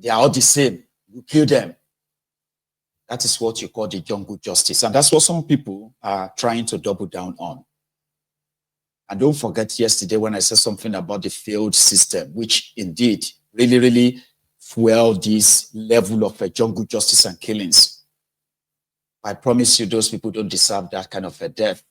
They are all the same. You kill them. That is what you call the jungle justice. And that's what some people are trying to double down on. And don't forget yesterday when I said something about the failed system, which indeed really, really fueled this level of jungle justice and killings. I promise you, those people don't deserve that kind of a death.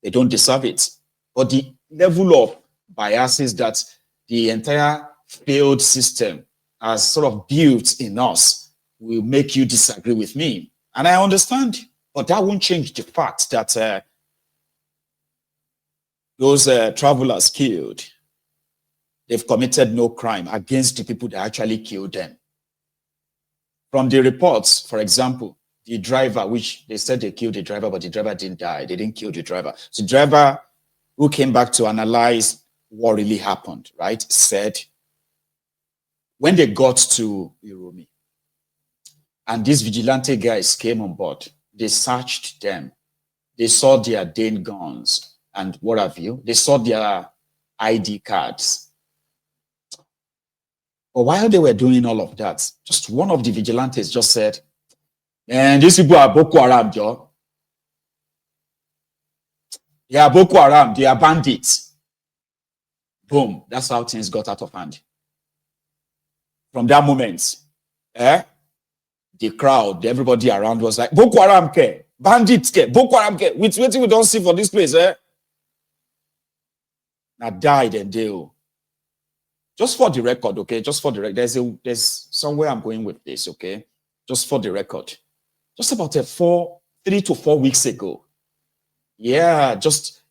They don't deserve it. But the level of biases that the entire failed system has sort of built in us will make you disagree with me. And I understand, but that won't change the fact that those travelers killed, they've committed no crime against the people that actually killed them. From the reports, for example, the driver, which they said they killed the driver, but the driver didn't die. They didn't kill the driver. So the driver who came back to analyze what really happened, right, said when they got to Uromi and these vigilante guys came on board, they searched them. They saw their Dane guns and what have you. They saw their ID cards. But while they were doing all of that, just one of the vigilantes just said, "Man, these people are Boko Haram, Joe. They are Boko Haram. They are bandits." Boom. That's how things got out of hand. From that moment, the crowd, everybody around was like, "Boko Haram, ke, bandits, ke, Boko Haram, ke. With what we don't see for this place, Now died and they. Just for the record, okay? Just for the record, there's somewhere I'm going with this, okay? Just for the record. Just about 3 to 4 weeks ago. Yeah, just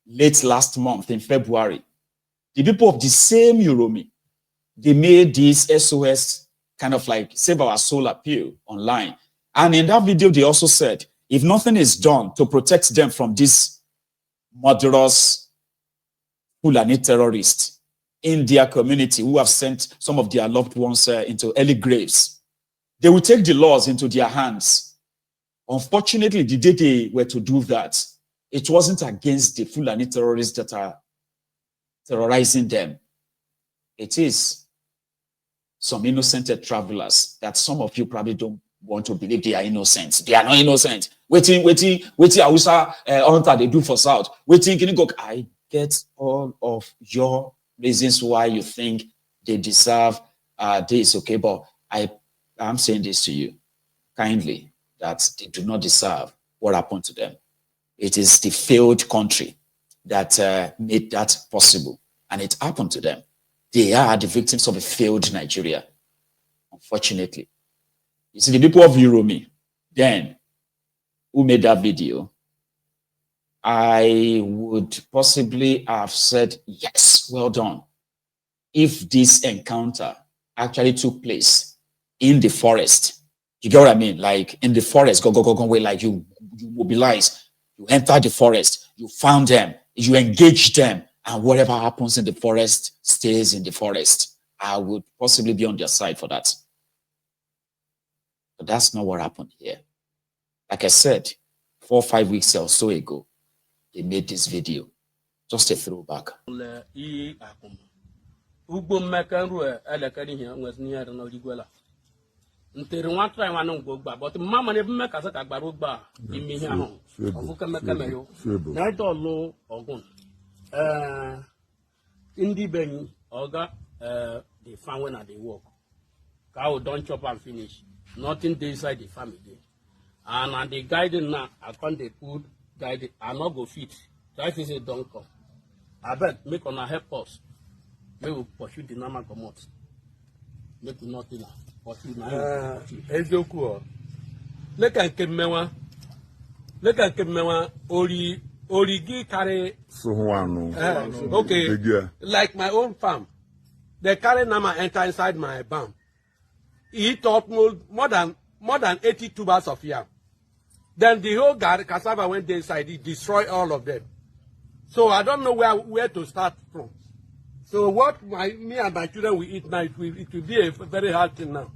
late last month in February. The people of the same Uromi, they made this SOS kind of like Save Our Soul appeal online. And in that video, they also said, if nothing is done to protect them from these murderous Fulani terrorists in their community who have sent some of their loved ones into early graves, they will take the laws into their hands. Unfortunately, the day they were to do that, it wasn't against the Fulani terrorists that are terrorizing them. It is some innocent travelers that some of you probably don't want to believe they are innocent. They are not innocent. Waiting, Hausa hunter they do for South. Waiting, can you go? I get all of your reasons why you think they deserve this, okay? But I'm saying this to you kindly, that they do not deserve what happened to them. It is the failed country that made that possible, and it happened to them. They are the victims of a failed Nigeria, unfortunately. You see, the people of Uromi, then, who made that video, I would possibly have said, yes, well done, if this encounter actually took place in the forest. You get what I mean? Like in the forest, go, where like you mobilize, you enter the forest, you found them, you engage them, and whatever happens in the forest stays in the forest. I would possibly be on their side for that. But that's not what happened here. Like I said, 4 or 5 weeks or so ago, they made this video. Just a throwback. But mama never make us a baruba in me. Night or low or gone. Indi Benny, Oga, they found when they walk. Cow don't chop and finish. Nothing they inside the family. And the guiding now, I can't they put guide. I not go fit. So I say don't come. I bet make on a help us. We will pursue the number come out. Make nothing. Ezoku. Look at Kemewa. Look at Kemewa. Origi carry. Okay. Like my own farm. They carry Nama enter inside my barn. He taught more than 80 tubers of yam. Then the whole cassava went inside. He destroyed all of them. So I don't know where to start from. So what me and my children will eat now, it will be a very hard thing now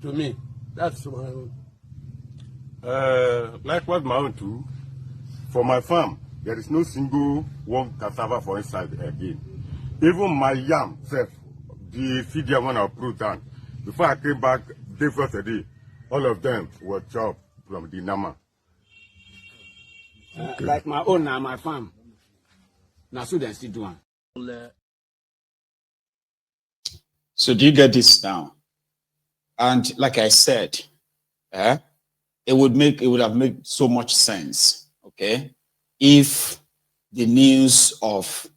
to me. That's my own. Like what my own too. For my farm, there is no single one cassava for inside again. Even my yam self, the feed them when I put down, Before I came back, day first a day, all of them were chopped from the Nama. Like my own now, my farm. Now, so they still do one. So do you get this now? And like I said, it would have made so much sense, okay, if the news of,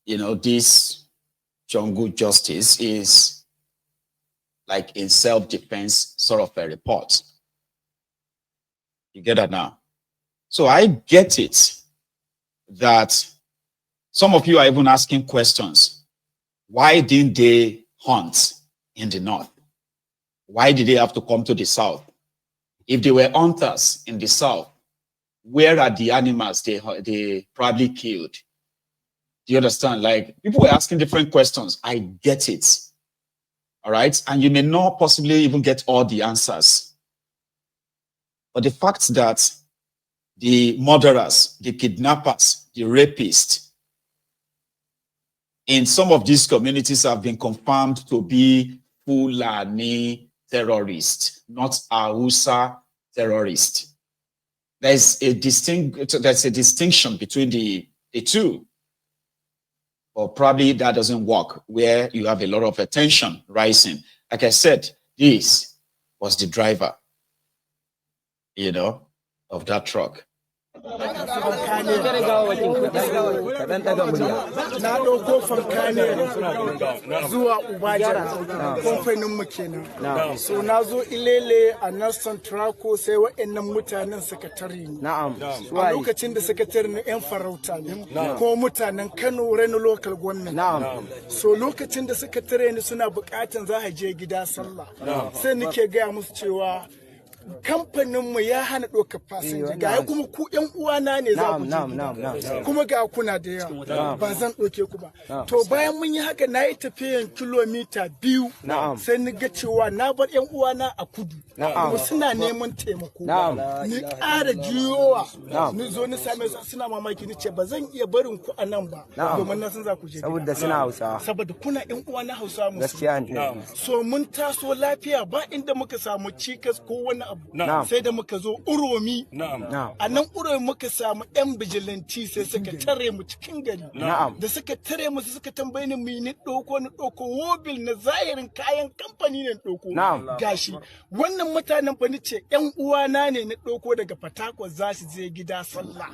you know, this jungle justice is like in self-defense sort of a report. You get that now? So I get it that some of you are even asking questions. Why didn't they hunt in the north? Why did they have to come to the south? If they were hunters in the south, where are the animals they probably killed? Do you understand? Like, people were asking different questions. I get it. All right? And you may not possibly even get all the answers. But the fact that the murderers, the kidnappers, the rapists in some of these communities have been confirmed to be Fulani terrorists, not Hausa terrorists. There's a distinction between the two. Or probably that doesn't work where you have a lot of attention rising. Like I said, this was the driver, you know, of that truck. Na ɗauko famkaniya zuwa Ubaja kamfanin mu kenan. So na zo Ilele a Nelson Traco sai waɗannan mutanen suka tare ni. A lokacin da suka tare ni 'yan farauta ne ko mutanen Kano Reno local government. So lokacin da suka tare ni suna buƙatan za a je gida sallah. Sai nake gaya musu cewa kamfaninmu ya hana ɗaukar fasinja ga kuma ku ƴan uwana ne za ku je kuma ga kuna da yawa ba zan ɗauke ku ba to bayan mun yi haka na yi tafiyan kilomita 2 sai ni ga cewa na bar ƴan uwana a kudu kuma suna neman taimako ni ƙara juyowa ni zo ni same su suna mamaki ni ce ba zan iya barin ku a nan ba domin na san za ku je saboda suna Hausa saboda kuna ƴan uwana Hausa musu so mun taso lafiya ba inda muka samu cikas ko wani abu sai da muka zo Uromi a nan Uromi muka samu yan bijilanti sai suka tare mu cikin gari da suka tare mu suka tambaye ni ni ɗauko wobil na zahirin kayan kamfani ne ɗauko gashi wannan mutanen fa ni ce yan uwana ne na ɗauko daga Fatakwal za su je gida sallah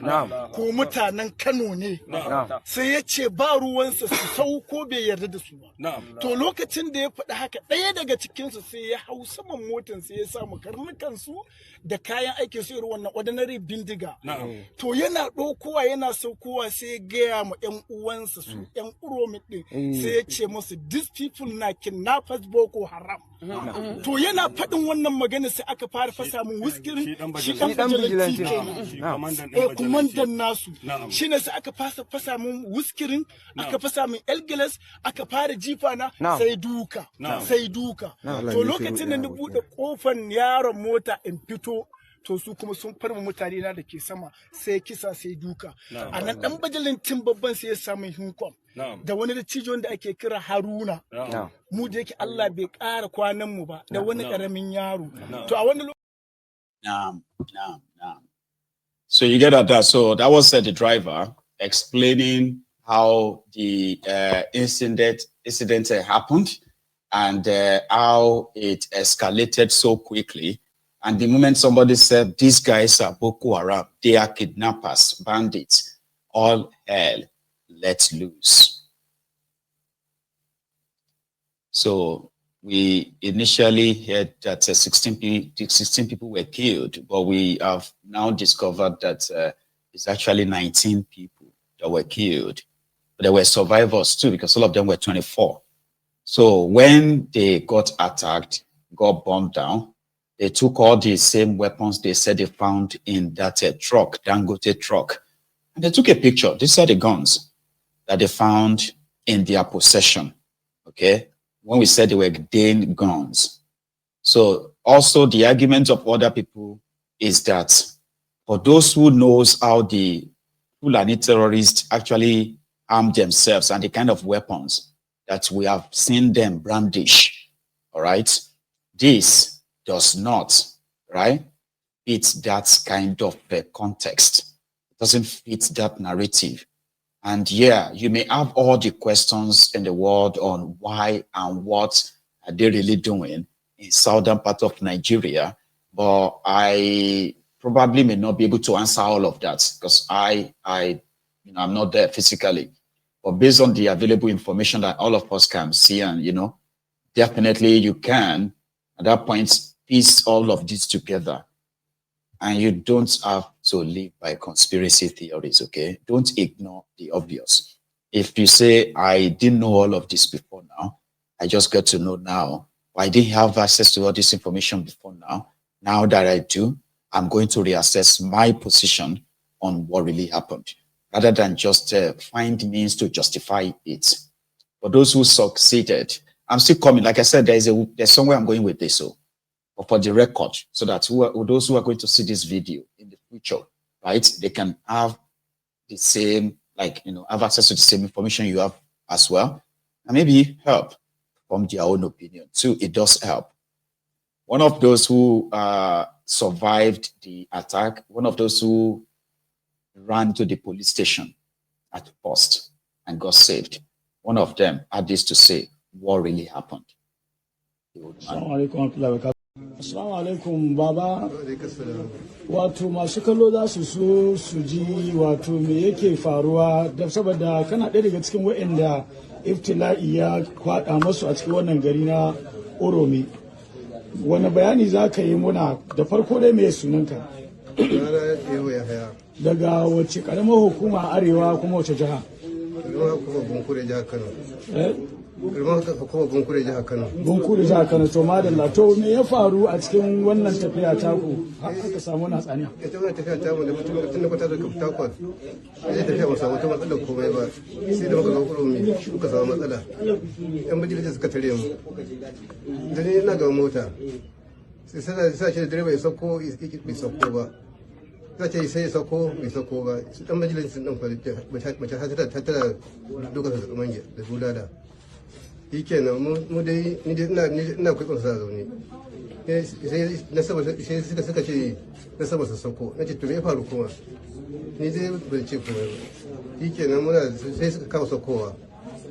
ko mutanen Kano ne sai ya ce ba ruwansa su sauko bai yarda da su ba to lokacin da ya faɗi haka ɗaya daga cikinsu sai ya hau saman motan sai ya samu karnukan su da kayan aikin su irin wannan ordinary bindiga to yana ɗaukowa yana saukowa sai ya gaya ma ƴan uwansa su ƴan Uromi din sai ya ce musu these people na kidnappers Boko Haram to yana faɗin wannan magana sai aka fara fasa mun wuskirin shi dan bijilanti kenan kumandan nasu shine sai aka fasa mun wuskirin aka fasa mun elgilas aka fara jifa na sai duka to lokacin da ni bude kofar yaron mota in fito to su kuma sun farma mutane na da ke sama sai kisa sai duka a nan dan bajalintin babban sai ya samu hinkom da wani da cijon da ake kira Haruna mu da yake Allah bai ƙara kwanan mu ba da wani ƙaramin yaro to a wani So you get that. So that was the driver explaining how the incident happened and how it escalated so quickly. And the moment somebody said, these guys are Boko Haram, they are kidnappers, bandits, all hell let loose. So we initially heard that 16 people were killed, but we have now discovered that it's actually 19 people that were killed. But there were survivors too, because all of them were 24. So when they got attacked, got bombed down, they took all the same weapons they said they found in that truck, Dangote truck. And they took a picture. These are the guns that they found in their possession, okay? When we said they were Dane guns. So also the argument of other people is that for those who knows how the Fulani terrorists actually arm themselves and the kind of weapons, that we have seen them brandish, all right? This does not, right, fit that kind of context. It doesn't fit that narrative. And yeah, you may have all the questions in the world on why and what are they really doing in southern part of Nigeria, but I probably may not be able to answer all of that because I'm not there physically. But based on the available information that all of us can see, and definitely you can at that point piece all of this together. And you don't have to live by conspiracy theories, okay? Don't ignore the obvious. If you say, I didn't know all of this before now, I just got to know now, or I didn't have access to all this information before now, now that I do, I'm going to reassess my position on what really happened, rather than just find means to justify it. For those who succeeded, I'm still coming. Like I said, there's somewhere I'm going with this. So, but for the record, so that those who are going to see this video in the future, right, they can have the same, have access to the same information you have as well, and maybe help from their own opinion too. It does help. One of those who survived the attack, one of those who ran to the police station at first and got saved, one of them had this to say, what really happened. Assalamu alaikum baba. Wato masu kallo za su so su ji wato me yake faruwa da saboda kana ɗaya daga cikin waɗanda iftila'i ya kwaɗa masu a cikin wannan gari na Uromi. Wani bayani za ka yi muna da farko dai me sunanka? Daga wace ƙaramar hukuma Arewa kuma wace jiha? Bunkure jihar Kano. To madalla, to me ya faru a cikin wannan tafiya taku aka samu na tsaniya? Ita wannan tafiya ta mu da mutum da kwata da takwas sai tafiya ba samu matsalar komai ba, sai da muka ga Uromi muka samu matsala. Yan majalisa suka tare mu, da ni ina ga mota sai ce da direba ya sauko bai sauko ba, za ce sai ya sauko bai sauko ba. Dan majalisa sun dan kwalita mace ta tara dokar da manja da bulada. Kenan mu dai ni ina kwikon sa zaune sai na saba sai suka ce na saba su sauko, na ce to me ya faru kuma ni dai ban ce komai ba. Kenan muna sai suka kawo saukowa,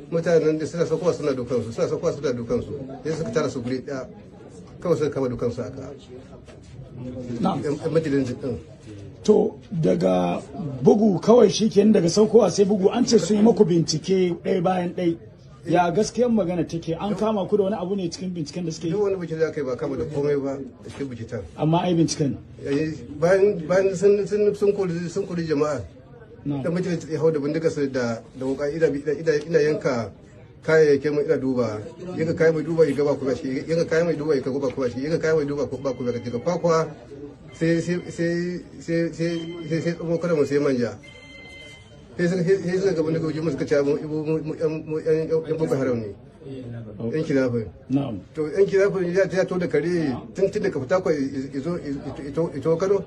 mutanen da suna saukowa suna dukansu sai suka tara su guri ɗaya kawai suka kama dukansu aka majalin din. To daga bugu kawai shi kenan, daga saukowa sai bugu, an ce sun yi maku bincike ɗaya bayan ɗaya. Ya gaskiyar magana take, an kama ku da wani abu ne cikin binciken da suke yi? Duk wani bincike da aka yi ba kama da komai ba da cikin binciken. Amma ai binciken bayan sun kori jama'a da mutum ya hau da bindiga su da wuka ina yanka kayayyakin mai ina duba, yanka kayan mai duba ya gaba kuma shi, yanka kayan mai duba ya gaba kuma shi, yanka kayan mai duba ba kuma daga kwakwa sai tsomo kada mu sai manja. Sai suka gaban daga wajen suka ce mu yan boko haram ne, yan kidafin. To yan kidafin ya to da kare tun daga fita kwa ito Kano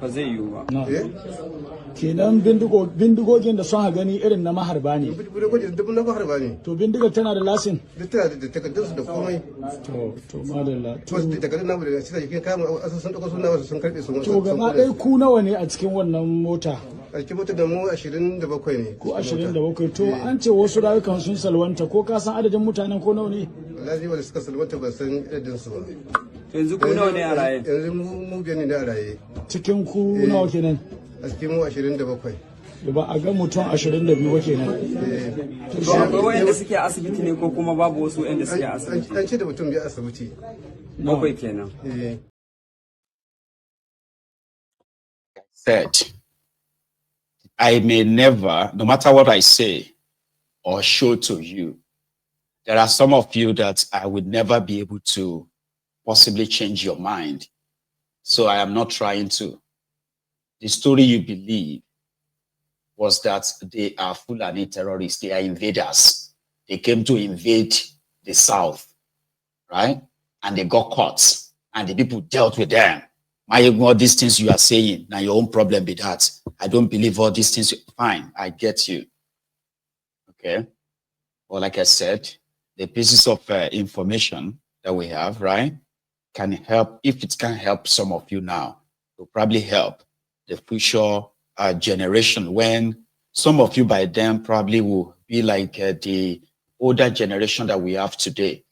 ba zai yiwu ba. Kenan bindigogin da sun gani irin na maharba ne. Bindigogin da na maharba ne. To bindigar tana da lasin? Duk tana da takardunsu da komai. To madalla. To takardun namu da shi da kayan asu sun dauko suna wasu sun karbe su. To gaba ɗaya ku nawa ne a cikin wannan mota? A cikin mota da mu 27 ne. Ko 27. To an ce wasu rayukan sun salwanta, ko ka san adadin mutanen ko nawa ne? Wallahi wanda suka salwanta ba san adadin su ba. Yanzu ku nawa ne a raye? Yanzu mu biyan ne a raye. Cikin ku nawa kenan? A cikin mu 27. Ba a ga mutum 22 ba kenan. To akwai wayanda suke asibiti ne ko kuma babu wasu wayanda suke asibiti? An ce da mutum biya asibiti. Bakwai kenan. Said, I may never, no matter what I say or show to you, there are some of you that I would never be able to possibly change your mind. So I am not trying to. The story you believe was that they are Fulani terrorists, they are invaders. They came to invade the South, right? And they got caught, and the people dealt with them. All these things you are saying, now your own problem with that. I don't believe all these things. Fine, I get you. Okay. Or like I said, the pieces of information that we have, right, can help. If it can help some of you now, it will probably help the future generation, when some of you by then probably will be like the older generation that we have today,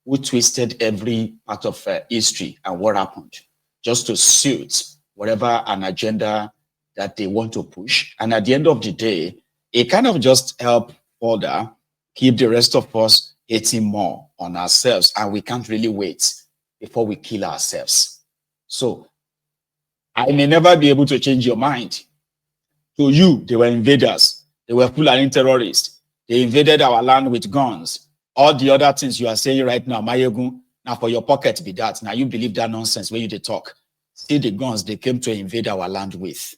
who twisted every part of history and what happened just to suit whatever an agenda that they want to push. And at the end of the day, it kind of just help further keep the rest of us hating more on ourselves, and we can't really wait before we kill ourselves. So I may never be able to change your mind. To you, they were invaders. They were Fulani terrorists. They invaded our land with guns. All the other things you are saying right now, Mayegun, now for your pocket be that. Now you believe that nonsense when you they talk. See the guns they came to invade our land with.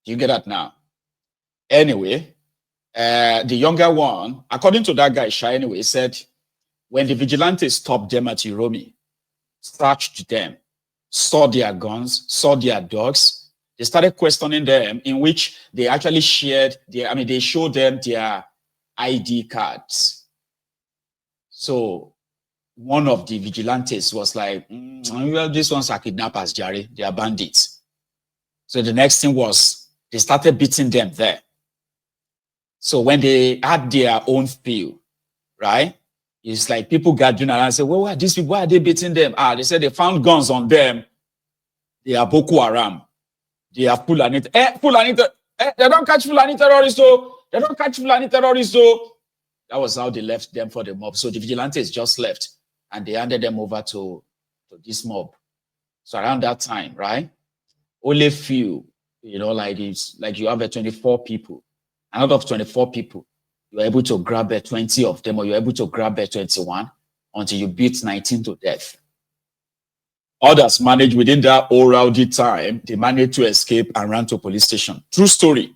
Do you get that now? Anyway, the younger one, according to that guy, Shai, anyway, said when the vigilantes stopped them at Uromi, searched them, saw their guns, saw their dogs, they started questioning them, in which they actually shared their, they showed them their ID cards. So one of the vigilantes was like, well, these ones are kidnappers, Jerry. They are bandits. So the next thing was they started beating them there. So when they had their own feel, right? It's like people gathering around and say, well, why are these people? Why are they beating them? They said they found guns on them. They are Boko Haram. They are Fulani. They don't catch Fulani terrorists, so they don't catch Fulani terrorists, so that was how they left them for the mob. So the vigilantes just left and they handed them over to this mob. So around that time, right? Only few, like this, like you have 24 people. And out of 24 people, you're able to grab 20 of them, or you're able to grab 21 until you beat 19 to death. Others managed within that whole rowdy time, they managed to escape and ran to police station. True story.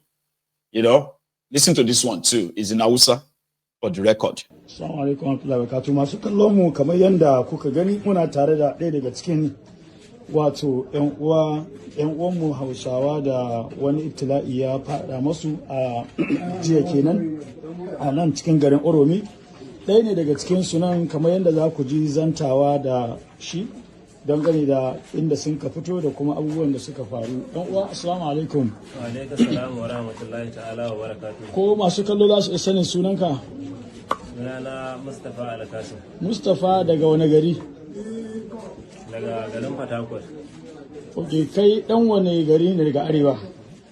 Listen to this one too. It's in Hausa for the record. Assalamu alaikum warahmatullahi wabarakatuh. Masu kallon mu kamar yanda kuka gani muna tare da ɗaya daga cikin wato ƴan uwanmu Hausawa da wani ibtila'i ya faɗa masu a jiya kenan a nan cikin garin Uromi. Ɗaya ne daga cikin su nan kamar yanda za ku ji zantawa da shi dangane da inda sun ka fito da kuma abubuwan da suka faru. Ɗan uwa assalamu alaikum. Wa alaikum assalam wa rahmatullahi ta'ala wa barakatuh. Ko masu kallo za su sanin sunanka? Sunana Mustapha Alkasim. Mustapha daga wani gari? Daga garin Fatakwal. Ok, kai dan wani gari ne daga Arewa?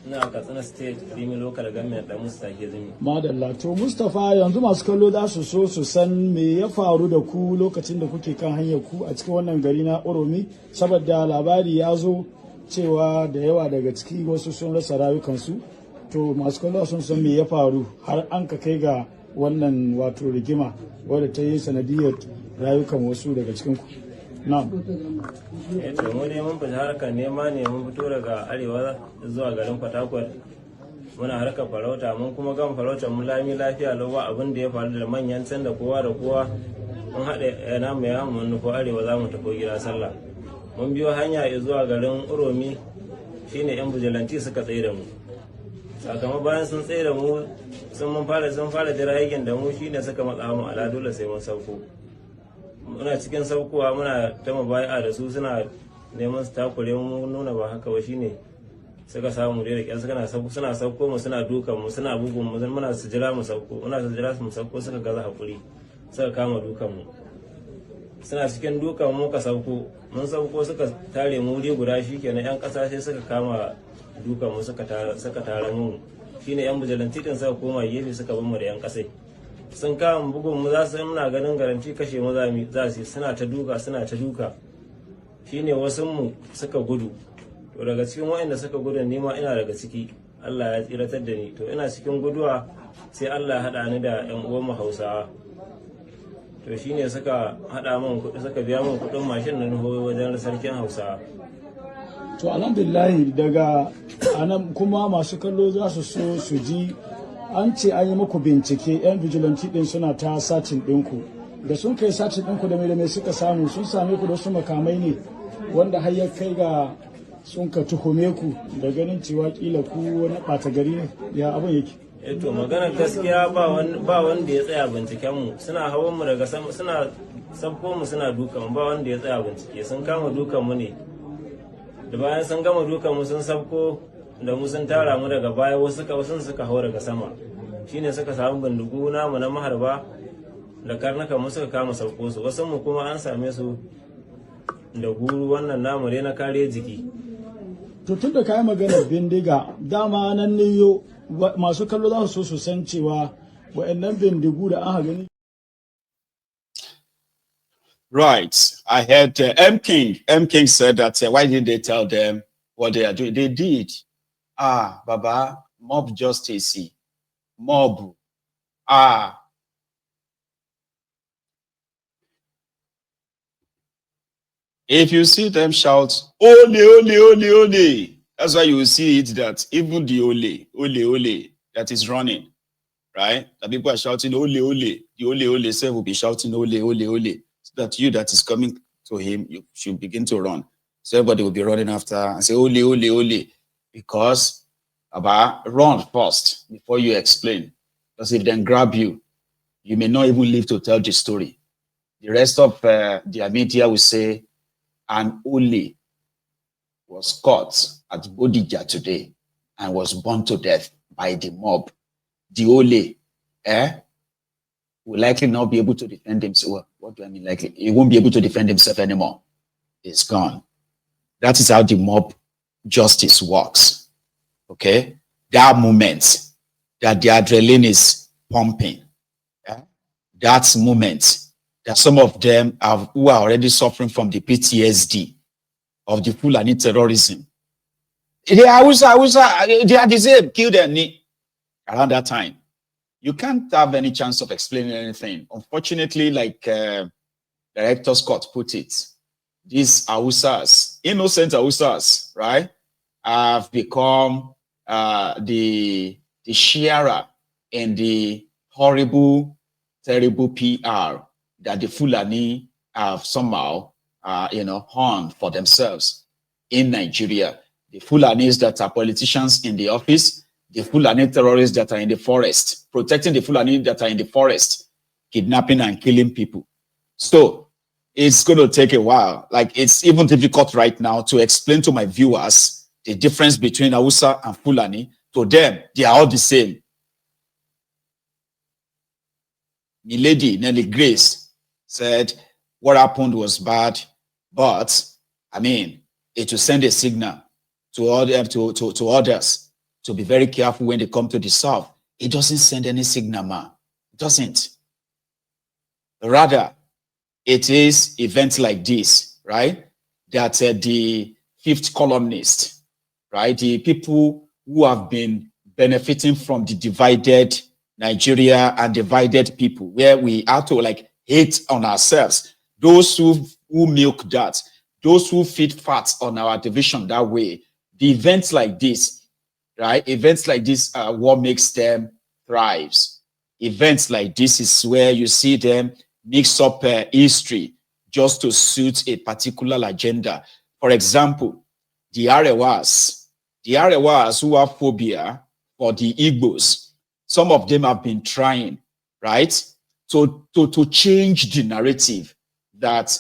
Ina Katsina State, Rimi Local Government da Mustapha Zimi. Madalla, to Mustapha yanzu masu kallo za su so su san me ya faru da ku lokacin da kuke kan hanyar ku a cikin wannan gari na Uromi, saboda labari ya zo cewa da yawa daga ciki wasu sun rasa rayukansu. To masu kallo sun san me ya faru har an ka kai ga wannan wato rigima wadda ta yi sanadiyar rayukan wasu daga cikin ku. Na'am. To mu ne mun fita harkar nema ne, mun fito daga Arewa zuwa garin Fatakwal. Muna harkar farauta, mun kuma gama farautar mun lami lafiya lau ba abin da ya faru da manyan can da kowa da kowa. Mun haɗa namu ya mun nufo Arewa za mu tafi gida sallah. Mun biyo hanya zuwa garin Uromi, shine yan bujalanti suka tsaye da mu. Sakamakon bayan sun tsaye da mu sun fara jiragen da mu shine suka matsa mu ala dole sai mun sauko. Muna cikin saukowa muna ta mabaya da su suna neman su takure mu nuna ba haka ba, shine suka samu da kyar suna sauko mu suna dukan mu suna bugun mu muna su jira mu sauko, suka gaza hakuri suka kama dukan mu. Suna cikin dukan mu ka sauko, mun sauko suka tare mu wuri guda, shikenan yan kasa sai suka kama dukan mu suka tare mu, shine yan bujalanti din suka koma gefe suka bar mu da yan kasai. Sun kama bugun mu za su muna ganin garanti kashe mu za su suna ta duka shine wasu mu suka gudu. To daga cikin waɗanda suka gudu ni ma ina daga ciki, Allah ya tsiratar da ni. To ina cikin guduwa sai Allah ya haɗa ni da ƴan uwan mu Hausawa. To shine suka haɗa min kuɗi, suka biya min kuɗin mashin nan wajen sarkin Hausawa. To alhamdulillah daga anan kuma masu kallo za su so su ji an ce an yi muku bincike, yan vigilante din suna ta sacin ɗinku. Da sun kai sacin ɗinku da mai suka samu, sun same ku da su makamai ne wanda har ya kai ga sun ka tuhume ku da ganin cewa kila ku wani ɓata gari ne, ya abin yake? To magana gaskiya ba wanda ya tsaya binciken mu, suna hawan mu daga sama, suna sabko mu, suna dukan, ba wanda ya tsaya bincike, sun kama dukan mu ne, da bayan sun gama dukan mu sun sabko da mu sun tara mu daga baya, wasu suka hau daga sama, shine suka samu bindigu namu na maharba da karnuka mu suka kama sauko su, wasu mu kuma an same su da guru wannan namu dai na kare jiki. To tun da kayan maganar bindiga dama nan ne yo masu kallo za su san cewa wa'annan bindigu da aka gani. Right. I heard M. King said that why didn't they tell them what they are doing? They did. Baba, mob justice. Mob. If you see them shout, ole, ole, ole, ole, that's why you will see it that even the ole that is running, right? The people are shouting ole, ole, the ole self will be shouting ole, ole, ole. So that you that is coming to him, you should begin to run. So everybody will be running after and say ole, ole, ole, because run first before you explain. Because if they grab you, you may not even live to tell the story. The rest of their media will say, an ole was caught at Bodija today and was burned to death by the mob. The ole, will likely not be able to defend himself. Well, what do I mean likely? He won't be able to defend himself anymore. It's gone. That is how the mob justice works. Okay? That moment that the adrenaline is pumping, that moment that some of them who are already suffering from the PTSD of the Fulani terrorism. They are the same, kill their knee around that time. You can't have any chance of explaining anything. Unfortunately, like Director Scott put it, these Hausas, innocent Hausas, right, have become the sharer in the horrible, terrible PR that the Fulani have somehow, honed for themselves in Nigeria. The Fulanis that are politicians in the office, the Fulani terrorists that are in the forest, protecting the Fulani that are in the forest, kidnapping and killing people. So it's going to take a while. Like, it's even difficult right now to explain to my viewers the difference between Hausa and Fulani. To them, they are all the same. Milady Nelly Grace said what happened was bad, but I mean, it will send a signal to others to be very careful when they come to the south. It doesn't send any signal, man. It doesn't. Rather, it is events like this, right? That the fifth columnist, right? The people who have been benefiting from the divided Nigeria and divided people, where we have to like hate on ourselves. Those who milk that, those who feed fat on our division that way. The events like this, right? Events like this are what makes them thrives. Events like this is where you see them mix up history just to suit a particular agenda. For example, the Arewas who have phobia for the Igbos, some of them have been trying, right, to change the narrative that,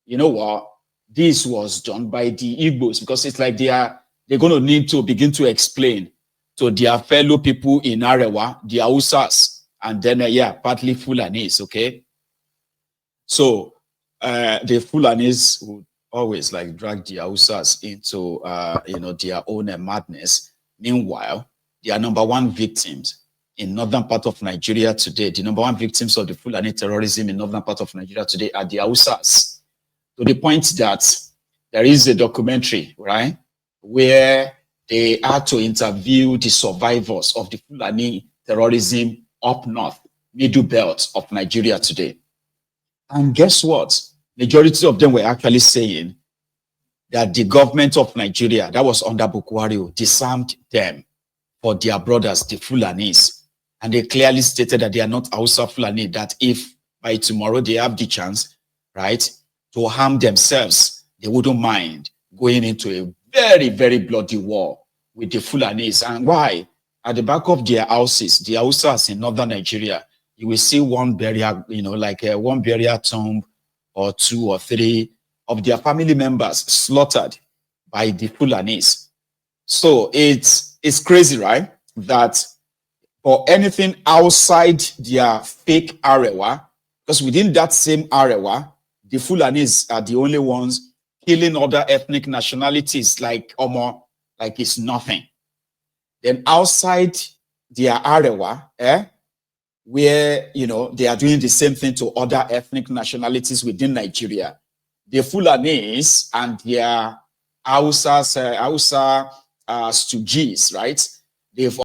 you know what, this was done by the Igbos, because it's like they're going to need to begin to explain to their fellow people in Arewa, the Hausas, and then, partly Fulanis, okay? So the Fulanis would always like drag the Hausas into, their own madness. Meanwhile, they are number one victims in northern part of Nigeria today. The number one victims of the Fulani terrorism in northern part of Nigeria today are the Hausas. To the point that there is a documentary, right, where they had to interview the survivors of the Fulani terrorism up north, middle belt of Nigeria today. And guess what? Majority of them were actually saying that the government of Nigeria, that was under Bukwari, disarmed them for their brothers, the Fulanis. And they clearly stated that they are not Hausa Fulani, that if by tomorrow they have the chance, right, to harm themselves, they wouldn't mind going into a very, very bloody war with the Fulanis. And why? at the back of their houses, the Hausas in northern Nigeria, you will see one burial, like one burial tomb or 2 or 3 of their family members slaughtered by the Fulanis. So it's crazy, right? That for anything outside their fake Arewa, because within that same Arewa, the Fulanis are the only ones killing other ethnic nationalities like it's nothing. Then outside their Arewa, where they are doing the same thing to other ethnic nationalities within Nigeria, the Fulanis and their Hausa stooges, right? They've